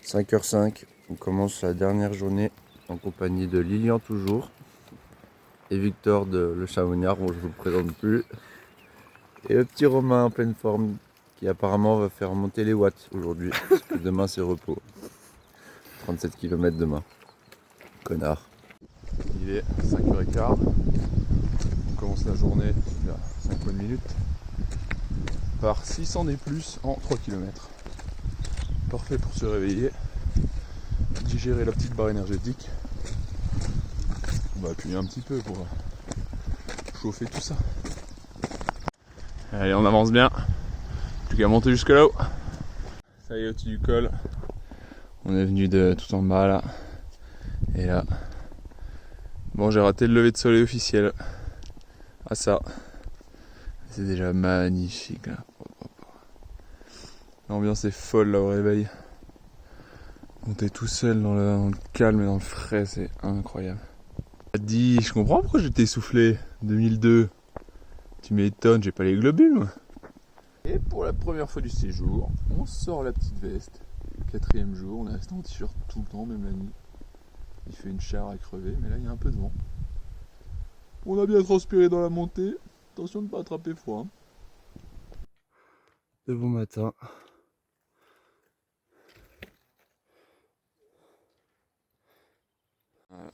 5h05, on commence la dernière journée en compagnie de Lilian toujours et Victor de Le Chamonniard, bon je vous le présente plus, et le petit Romain en pleine forme qui apparemment va faire monter les watts aujourd'hui parce que demain c'est repos. 37 km demain. Connard. Il est 5h15, on commence la journée il y a 5 bonnes minutes par 600 des plus en 3 km. Parfait pour se réveiller, digérer la petite barre énergétique. On va appuyer un petit peu pour chauffer tout ça. Allez, on avance bien, plus qu'à monter jusque là-haut. Ça y est, au-dessus du col, on est venu de tout en bas là, et là. Bon, j'ai raté le lever de soleil officiel. Ah ça, c'est déjà magnifique là. L'ambiance est folle là au réveil. Quand t'es tout seul dans le calme et dans le frais, c'est incroyable. Dit, je comprends pourquoi j'étais essoufflé. 2002. Tu m'étonnes, j'ai pas les globules moi. Et pour la première fois du séjour, on sort la petite veste. 4e jour, on est resté en t-shirt tout le temps, même la nuit. Il fait une chaleur à crever, mais là il y a un peu de vent. On a bien transpiré dans la montée. Attention de ne pas attraper froid. De bon matin.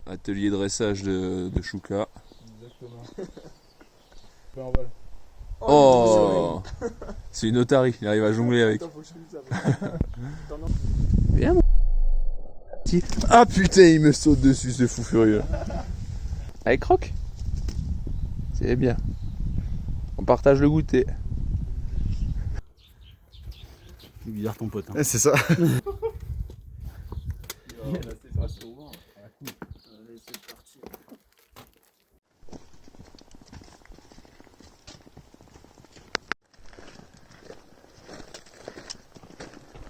Atelier de dressage de Chouka. Exactement. Oh, c'est une otarie, il arrive à jongler avec. Viens mon petit. Ah putain, il me saute dessus ce fou furieux. Allez, croque. C'est bien. On partage le goûter. C'est bizarre ton pote. Hein. C'est ça.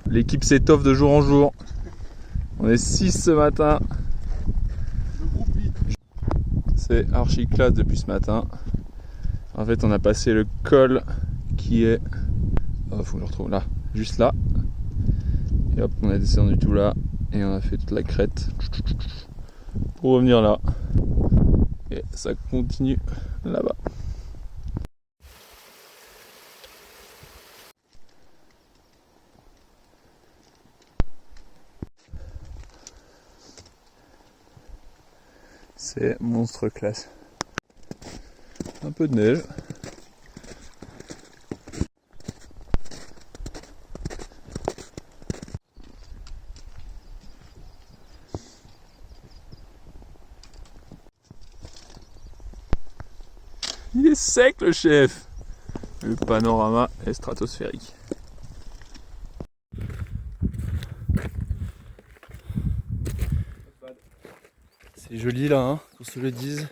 L'équipe s'étoffe de jour en jour. On est 6 ce matin. C'est archi classe depuis ce matin. En fait, on a passé le col qui est... Oh, faut que je le retrouve là. Juste là. Et hop, on est descendu tout là. Et on a fait toute la crête. Pour revenir là. Et ça continue là-bas. C'est monstre classe. Un peu de neige. Il est sec le chef. Le panorama est stratosphérique. C'est joli là, hein, qu'on se le dise.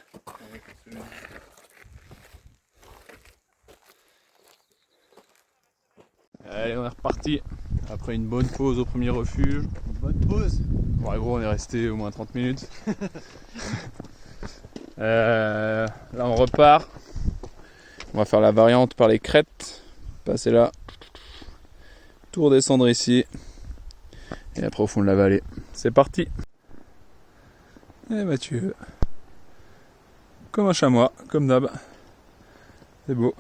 Allez, on est reparti. Après une bonne pause au premier refuge. Une bonne pause. Bon, gros, on est resté au moins 30 minutes. Là, on repart. On va faire la variante par les crêtes. Passer là. Tout redescendre ici. Et après au fond de la vallée. C'est parti. Et Mathieu. Comme un chamois, comme d'hab. C'est beau.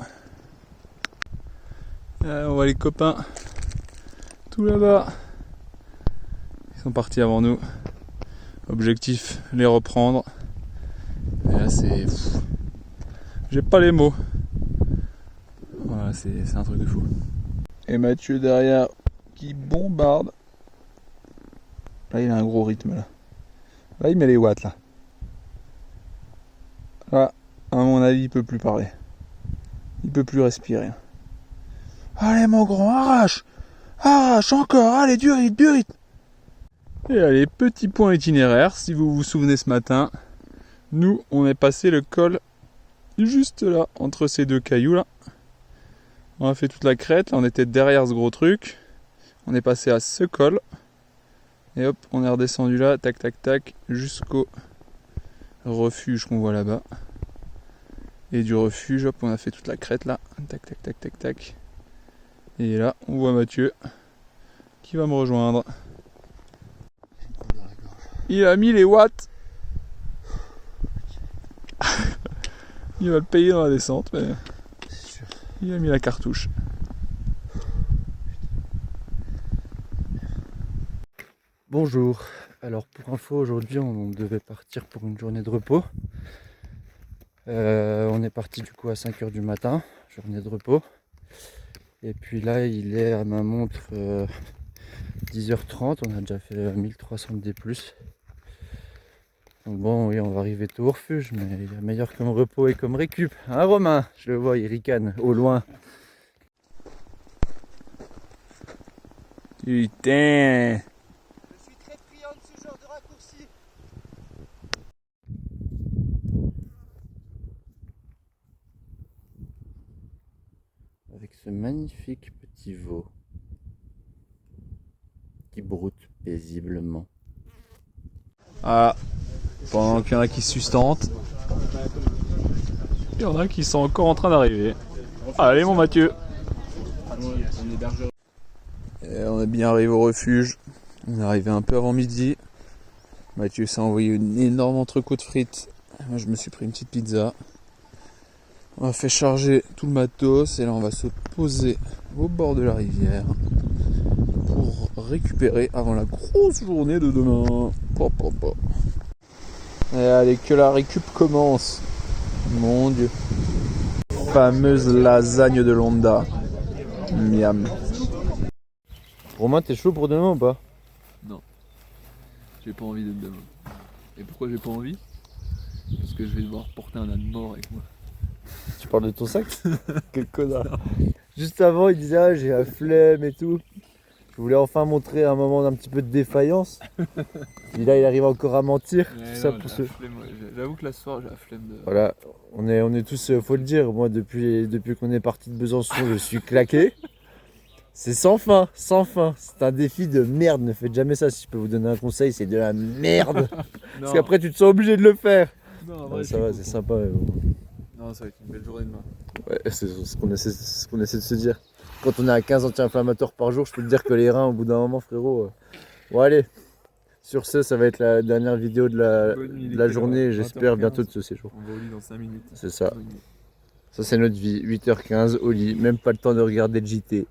On voit les copains. Tout là-bas. Ils sont partis avant nous. Objectif, les reprendre. Et là c'est... J'ai pas les mots. Voilà, c'est un truc de fou. Et Mathieu derrière qui bombarde. Là il a un gros rythme là. Là il met les watts là. Là, à mon avis il peut plus parler. Il peut plus respirer. Allez mon grand, arrache. Arrache encore, allez du rythme, du rythme. Et allez, petit point itinéraire, si vous vous souvenez ce matin, nous on est passé le col juste là, entre ces deux cailloux là. On a fait toute la crête, là on était derrière ce gros truc. On est passé à ce col. Et hop, on est redescendu là, tac tac tac, jusqu'au refuge qu'on voit là-bas. Et du refuge, hop, on a fait toute la crête là, tac tac tac tac tac. Et là, on voit Mathieu qui va me rejoindre. Il a mis les watts. Il va le payer dans la descente, mais il a mis la cartouche. Bonjour, alors pour info aujourd'hui on devait partir pour une journée de repos. On est parti du coup à 5 h du matin, journée de repos. Et puis là il est à ma montre 10 h 30, on a déjà fait 1300 D+. Donc bon oui on va arriver tôt au refuge, mais il y a meilleur comme repos et comme récup. Hein Romain? Je le vois, il ricane au loin. Putain. Je suis très friand de ce genre de raccourci. Avec ce magnifique petit veau qui broute paisiblement. Ah, pendant qu'il y en a qui se sustentent, il y en a qui sont encore en train d'arriver. Allez mon Mathieu. Et on est bien arrivé au refuge. On est arrivé un peu avant midi. Mathieu s'est envoyé une énorme entrecôte de frites. Moi je me suis pris une petite pizza. On a fait charger tout le matos et là on va se poser au bord de la rivière pour récupérer avant la grosse journée de demain. Et allez, que la récup commence. Mon Dieu. Fameuse lasagne de Londa. Miam. Romain, t'es chaud pour demain ou pas? J'ai pas envie d'être demain. Et pourquoi j'ai pas envie? Parce que je vais devoir porter un âne mort avec moi. Tu parles de ton sac? Quel connard. Juste avant il disait ah j'ai la flemme et tout. Je voulais enfin montrer un moment d'un petit peu de défaillance. Et là il arrive encore à mentir. Tout ça pour ce... J'avoue que la soirée j'ai la flemme de... Voilà, on est tous, faut le dire, moi depuis qu'on est parti de Besançon je suis claqué. C'est sans fin, sans fin. C'est un défi de merde, ne faites jamais ça. Si je peux vous donner un conseil, c'est de la merde. Parce qu'après tu te sens obligé de le faire. Non, Ouais, ça va, c'est sympa. Mais bon. Non, ça va être une belle journée demain. Ouais, c'est ce qu'on essaie de se dire. Quand on est à 15 anti-inflammatoires par jour, je peux te dire que les reins, au bout d'un moment, frérot. Bon, allez. Sur ce, ça va être la dernière vidéo de la journée. J'espère bientôt de ce séjour. On va au lit dans 5 minutes. C'est ça. Ça, c'est notre vie. 8 h 15 au lit. Même pas le temps de regarder le JT.